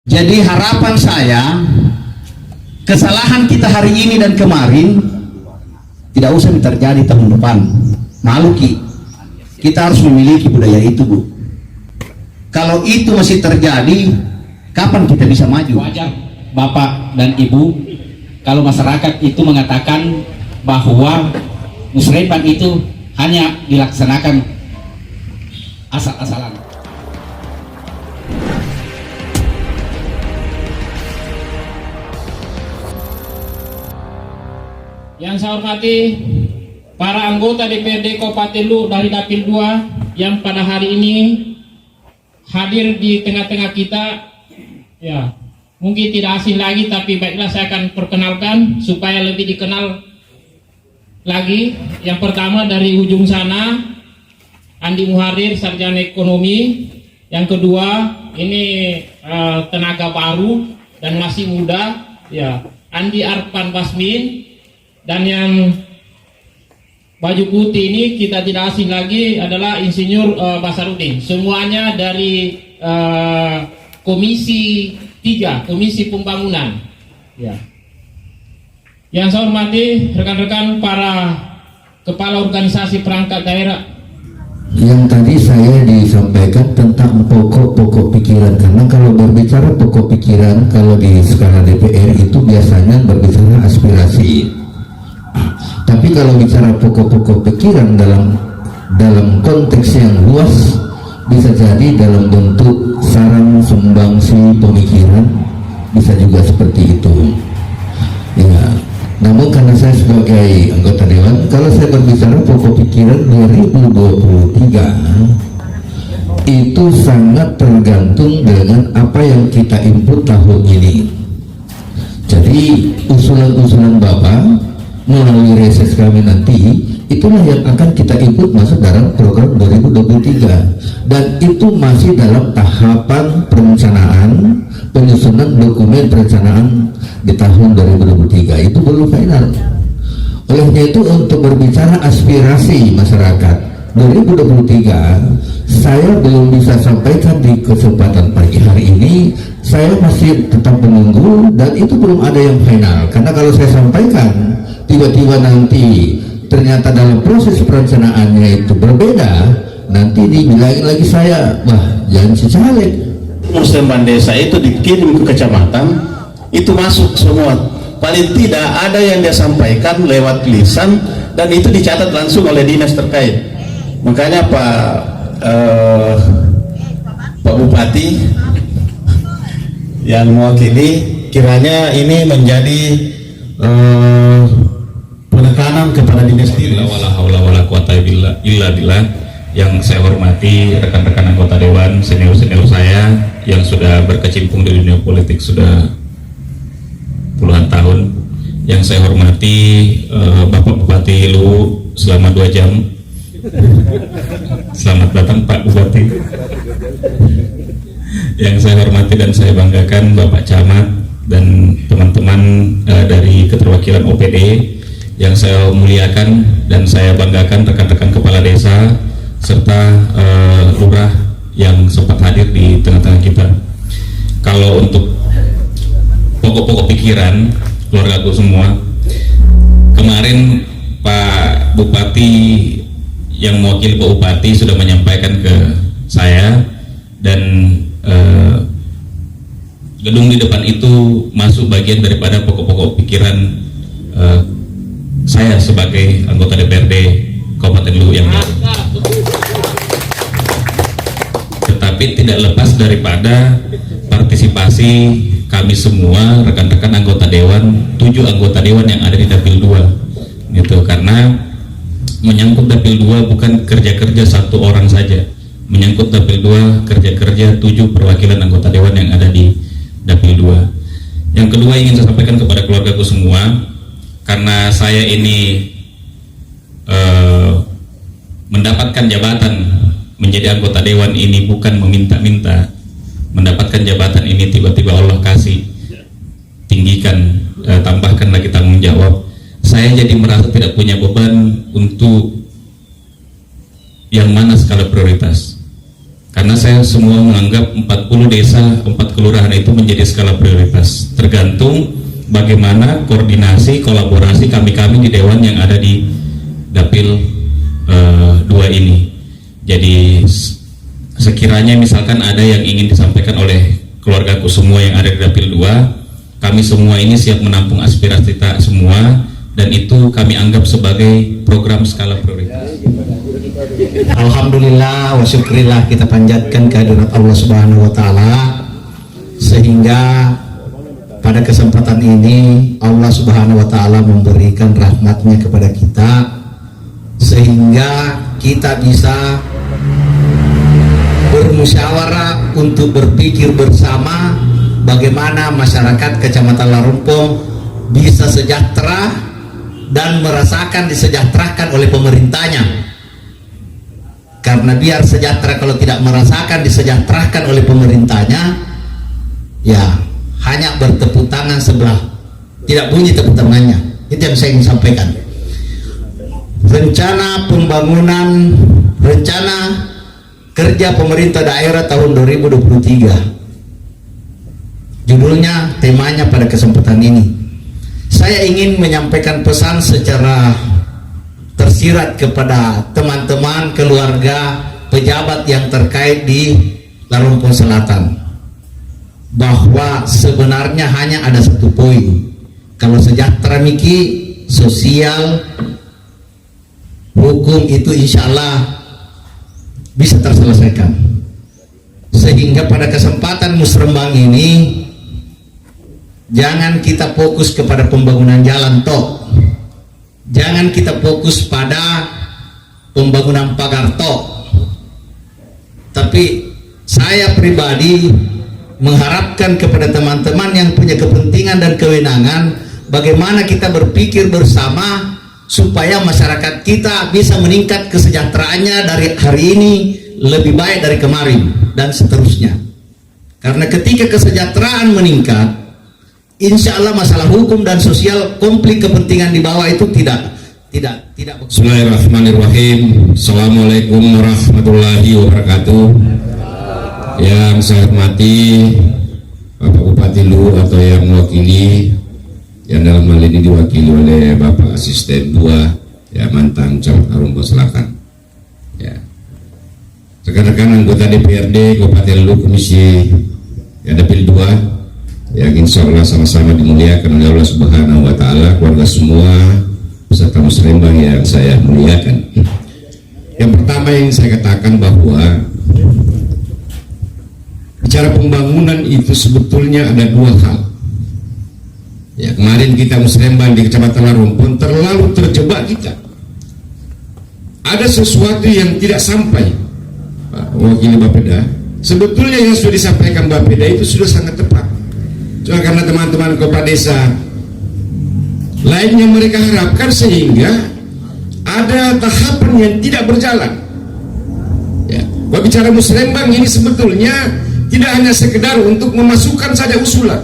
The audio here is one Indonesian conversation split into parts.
Jadi harapan saya, kesalahan kita hari ini dan kemarin tidak usah terjadi tahun depan. Malu kita harus memiliki budaya itu, Bu. Kalau itu masih terjadi, kapan kita bisa maju? Wajar Bapak dan Ibu kalau masyarakat itu mengatakan bahwa musreban itu hanya dilaksanakan asal-asalan. Yang saya hormati para anggota DPRD Kabupaten Luwu dari Dapil 2 yang pada hari ini hadir di tengah-tengah kita, ya mungkin tidak asing lagi, tapi baiklah saya akan perkenalkan supaya lebih dikenal lagi. Yang pertama dari ujung sana, Andi Muharir, sarjana ekonomi. Yang kedua ini tenaga baru dan masih muda, ya Andi Arfan Basmin. Dan yang baju putih ini kita tidak asing lagi adalah Insinyur Basarudin. Semuanya dari Komisi 3, Komisi Pembangunan. Ya. Yang saya hormati rekan-rekan para kepala organisasi perangkat daerah. Yang tadi saya disampaikan tentang pokok-pokok pikiran, karena kalau berbicara pokok pikiran, kalau di skala DPR itu biasanya berbicara aspirasi. Tapi kalau bicara pokok-pokok pikiran dalam konteks yang luas, bisa jadi dalam bentuk saran sumbangsi pemikiran, bisa juga seperti itu. Ya, namun karena saya sebagai anggota dewan, kalau saya berbicara pokok pikiran 2023 itu sangat tergantung dengan apa yang kita input tahun ini. Jadi usulan-usulan Bapak melalui reses kami nanti, itulah yang akan kita ikut masuk dalam program 2023, dan itu masih dalam tahapan perencanaan penyusunan dokumen perencanaan di tahun 2023, itu belum final. Olehnya itu untuk berbicara aspirasi masyarakat 2023 saya belum bisa sampaikan di kesempatan pagi hari ini. Saya masih tetap menunggu dan itu belum ada yang final, karena kalau saya sampaikan tiba-tiba nanti ternyata dalam proses perencanaannya itu berbeda, nanti dibilangin lagi saya, wah jangan caleg. Musremban desa itu dikirim ke kecamatan, itu masuk semua, paling tidak ada yang dia sampaikan lewat lisan dan itu dicatat langsung oleh dinas terkait. Makanya Pak Bupati yang mewakili, kiranya ini menjadi penekanan kepada dinas diri. Wala haula wala quwata illa billah. Yang saya hormati rekan-rekan anggota dewan, senior-senior saya yang sudah berkecimpung di dunia politik sudah puluhan tahun. Yang saya hormati Bapak Bupati Luwu selama 2 jam. Selamat datang Pak Bupati. Yang saya hormati dan saya banggakan Bapak Camat dan teman-teman dari keterwakilan OPD. Yang saya muliakan dan saya banggakan rekan-rekan kepala desa serta lurah yang sempat hadir di tengah-tengah kita. Kalau untuk pokok-pokok pikiran keluargaku semua, kemarin Pak Bupati yang mewakili Pak Bupati sudah menyampaikan ke saya, dan gedung di depan itu masuk bagian daripada pokok-pokok pikiran saya sebagai anggota DPRD Kabupaten Luwu yang baru. Tetapi tidak lepas daripada partisipasi kami semua rekan-rekan anggota dewan, 7 anggota dewan yang ada di Dapil 2 gitu. Karena menyangkut Dapil 2 bukan kerja-kerja satu orang saja, menyangkut Dapil 2 kerja-kerja 7 perwakilan anggota dewan yang ada di Dapil 2. Yang kedua ingin saya sampaikan kepada keluargaku semua, karena saya ini mendapatkan jabatan menjadi anggota dewan ini bukan meminta-minta. Mendapatkan jabatan ini tiba-tiba Allah kasih, tinggikan, tambahkan lagi tanggung jawab. Saya jadi merasa tidak punya beban untuk yang mana skala prioritas. Karena saya semua menganggap 40 desa, 4 kelurahan itu menjadi skala prioritas. Tergantung bagaimana koordinasi, kolaborasi kami-kami di Dewan yang ada di Dapil 2 ini. Jadi sekiranya misalkan ada yang ingin disampaikan oleh keluargaku semua yang ada di Dapil 2, kami semua ini siap menampung aspirasi kita semua, dan itu kami anggap sebagai program skala prioritas. Alhamdulillah wa syukurillah, kita panjatkan kehadirat Allah Subhanahu wa taala sehingga pada kesempatan ini Allah Subhanahu wa taala memberikan rahmatnya kepada kita sehingga kita bisa bermusyawarah untuk berpikir bersama bagaimana masyarakat Kecamatan Larumpong bisa sejahtera dan merasakan disejahterakan oleh pemerintahnya. Karena biar sejahtera kalau tidak merasakan disejahterakan oleh pemerintahnya, ya hanya bertepuk tangan sebelah, tidak bunyi tepuk tangannya. Itu yang saya ingin sampaikan. Rencana pembangunan, rencana kerja pemerintah daerah tahun 2023. Judulnya, temanya pada kesempatan ini. Saya ingin menyampaikan pesan secara tersirat kepada teman-teman, keluarga, pejabat yang terkait di Larumpong Selatan, bahwa sebenarnya hanya ada satu poin. Kalau sejahtera miki, sosial, hukum itu insya Allah bisa terselesaikan. Sehingga pada kesempatan musrembang ini jangan kita fokus kepada pembangunan jalan tok, jangan kita fokus pada pembangunan pagar tok, tapi saya pribadi mengharapkan kepada teman-teman yang punya kepentingan dan kewenangan bagaimana kita berpikir bersama supaya masyarakat kita bisa meningkat kesejahteraannya dari hari ini lebih baik dari kemarin dan seterusnya. Karena ketika kesejahteraan meningkat, insya Allah masalah hukum dan sosial, konflik kepentingan di bawah itu tidak. Bismillahirrahmanirrahim. Assalamualaikum warahmatullahi wabarakatuh. Yang saya hormati Bapak Bupati Lu atau yang mewakili, yang dalam hal ini diwakili oleh Bapak Asisten 2 ya, mantan Camat Larumpong Selatan ya, rekan-rekan anggota DPRD Kabupaten Lu Komisi ya Dapil 2 yang insya Allah sama-sama dimuliakan oleh Allah Subhanahu wa taala, keluarga semua peserta musrembang yang saya muliakan. Yang pertama yang saya katakan bahwa bicara pembangunan itu sebetulnya ada dua hal. Ya, kemarin kita musrembang di Kecamatan Larumpong terlalu terjebak kita. Ada sesuatu yang tidak sampai, Pak Wakil Bapeda. Sebetulnya yang sudah disampaikan Bapeda itu sudah sangat tepat. Cuma karena teman-teman kepala desa lainnya mereka harapkan sehingga ada tahapan yang tidak berjalan. Ya, bicara musrembang ini sebetulnya tidak hanya sekedar untuk memasukkan saja usulan.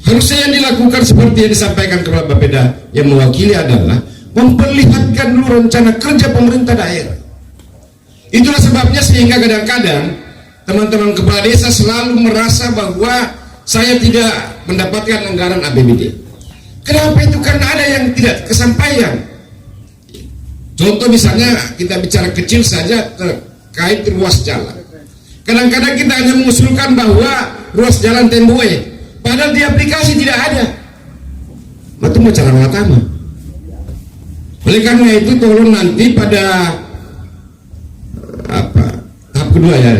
Harusnya yang dilakukan seperti yang disampaikan Kepala Bapeda yang mewakili adalah memperlihatkan dulu rencana kerja pemerintah daerah. Itulah sebabnya sehingga kadang-kadang teman-teman kepala desa selalu merasa bahwa saya tidak mendapatkan anggaran APBD. Kenapa itu? Karena ada yang tidak kesampaian. Contoh misalnya kita bicara kecil saja terkait ruas jalan. Kadang-kadang kita hanya mengusulkan bahwa ruas jalan Temboe, padahal di aplikasi tidak ada. Itu mau cara pertama. Oleh karena itu tolong nanti pada tahap kedua ya,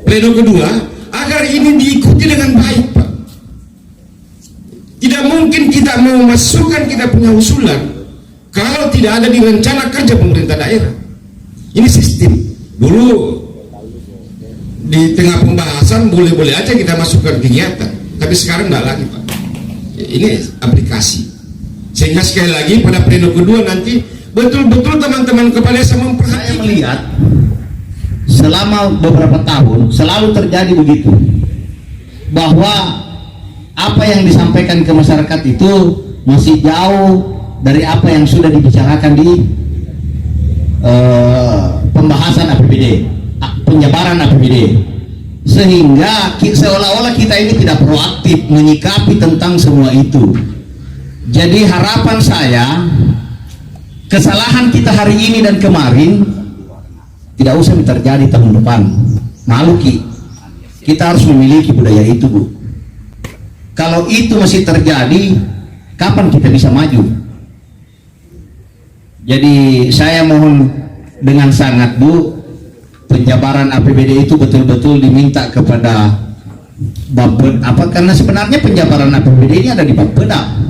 pleno kedua, agar ini diikuti dengan baik, Pak. Tidak mungkin kita mau masukkan kita punya usulan kalau tidak ada di rencana kerja pemerintah daerah. Ini sistem. Dulu di tengah pembahasan boleh-boleh aja kita masukkan kegiatan, tapi sekarang enggak lagi, Pak. Ini aplikasi. Sehingga sekali lagi pada pleno kedua nanti betul-betul teman-teman kepala desa memperhatikan. Saya melihat selama beberapa tahun selalu terjadi begitu, bahwa apa yang disampaikan ke masyarakat itu masih jauh dari apa yang sudah dibicarakan di pembahasan APBD. penjabaran APBD, sehingga seolah-olah kita ini tidak proaktif menyikapi tentang semua itu. Jadi harapan saya, kesalahan kita hari ini dan kemarin tidak usah terjadi tahun depan. Malu kita harus memiliki budaya itu, Bu. Kalau itu masih terjadi, kapan kita bisa maju? Jadi saya mohon dengan sangat, Bu, penjabaran APBD itu betul-betul diminta kepada Bapeda. Karena sebenarnya penjabaran APBD ini ada di Bapeda.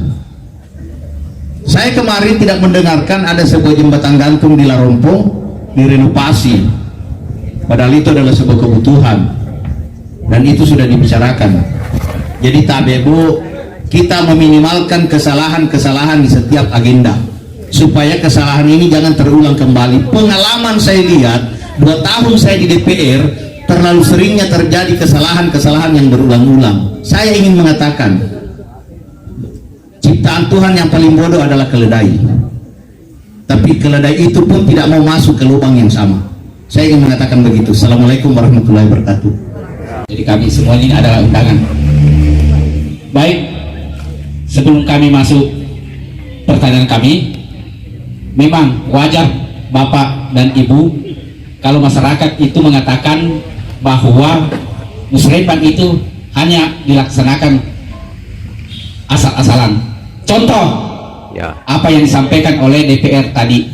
Saya kemarin tidak mendengarkan ada sebuah jembatan gantung di Larompong direnovasi, padahal itu adalah sebuah kebutuhan dan itu sudah dibicarakan. Jadi Bu, kita meminimalkan kesalahan-kesalahan di setiap agenda supaya kesalahan ini jangan terulang kembali. Pengalaman saya lihat 2 tahun saya di DPR, terlalu seringnya terjadi kesalahan-kesalahan yang berulang-ulang. Saya ingin mengatakan, ciptaan Tuhan yang paling bodoh adalah keledai, tapi keledai itu pun tidak mau masuk ke lubang yang sama. Saya ingin mengatakan begitu. Assalamualaikum warahmatullahi wabarakatuh. Jadi kami semua ini adalah undangan. Baik, sebelum kami masuk pertanyaan kami, memang wajar Bapak dan Ibu kalau masyarakat itu mengatakan bahwa musrembang itu hanya dilaksanakan asal-asalan. Contoh apa yang disampaikan oleh DPR tadi.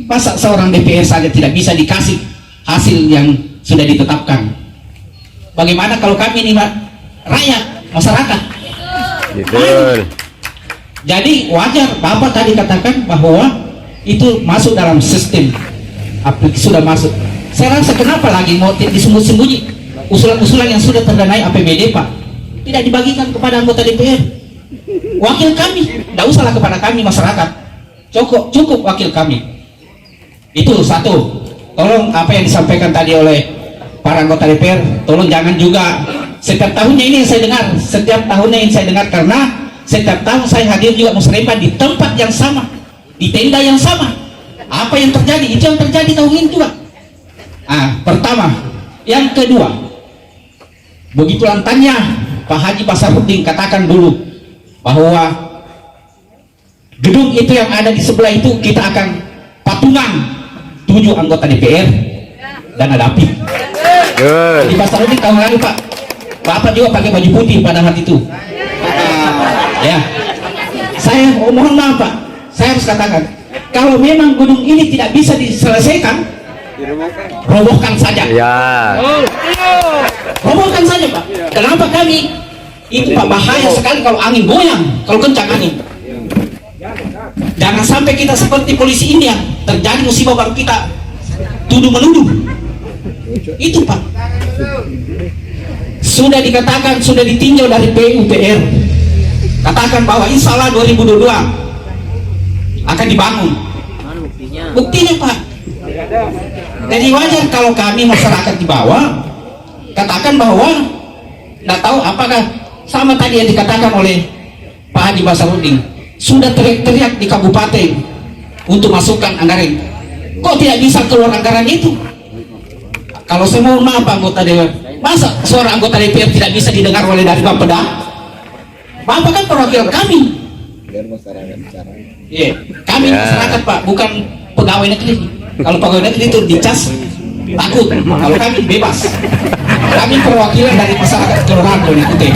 Masa seorang DPR saja tidak bisa dikasih hasil yang sudah ditetapkan? Bagaimana kalau kami ini rakyat, masyarakat? Betul. Jadi wajar Bapak tadi katakan bahwa itu masuk dalam sistem, sudah masuk. Saya rasa kenapa lagi mau disembunyi-sembunyi usulan-usulan yang sudah terdanai APBD, Pak, tidak dibagikan kepada anggota DPR, wakil kami. Tidak usahlah kepada kami masyarakat, cukup wakil kami. Itu satu. Tolong apa yang disampaikan tadi oleh para anggota DPR, tolong jangan juga setiap tahunnya ini yang saya dengar, karena setiap tahun saya hadir juga musrembang di tempat yang sama, di tenda yang sama. Apa yang terjadi? Itu yang terjadi tahun ini juga. Pertama. Yang kedua, begitu lantangnya Pak Haji Basarudin katakan dulu bahwa gedung itu yang ada di sebelah itu kita akan patungan 7 anggota DPR dan ada api. Di Basarudin tahun lalu, Pak, Bapak juga pakai baju putih pada hari itu. Ya, saya mohon maaf, Pak, saya harus katakan, kalau memang gedung ini tidak bisa diselesaikan, robohkan saja. Robohkan saja, Pak. Kenapa kami itu, Pak, bahaya sekali kalau angin goyang, kalau kencang angin. Jangan sampai kita seperti polisi India, terjadi musibah baru kita tuduh menuduh. Itu, Pak, sudah dikatakan, sudah ditinjau dari PUPR, katakan bahwa insya Allah 2022 akan dibangun. Buktinya, Pak. Jadi wajar kalau kami masyarakat di bawah katakan bahwa tidak tahu apakah sama tadi yang dikatakan oleh Pak Haji Basarudin, sudah teriak-teriak di kabupaten untuk masukkan anggaran, kok tidak bisa keluar anggaran itu? Kalau saya mohon maaf, anggota DPR, masa suara anggota DPR tidak bisa didengar oleh dari Bapeda? Bapak kan perwakilan kami. Kami masyarakat, Pak, bukan pegawai negeri. Kalau pegawai negeri itu dicas takut, kalau kami bebas. Kami perwakilan dari masyarakat kelurahan Donekute.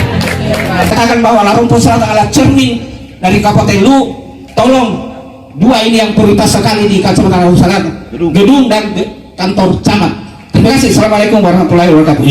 Katakan bahwa Larompong Selatan adalah cermin dari Kabupaten Lu. Tolong 2 ini yang prioritas sekali di Kecamatan Larompong Selatan, gedung dan kantor camat. Terima kasih. Assalamualaikum warahmatullahi wabarakatuh.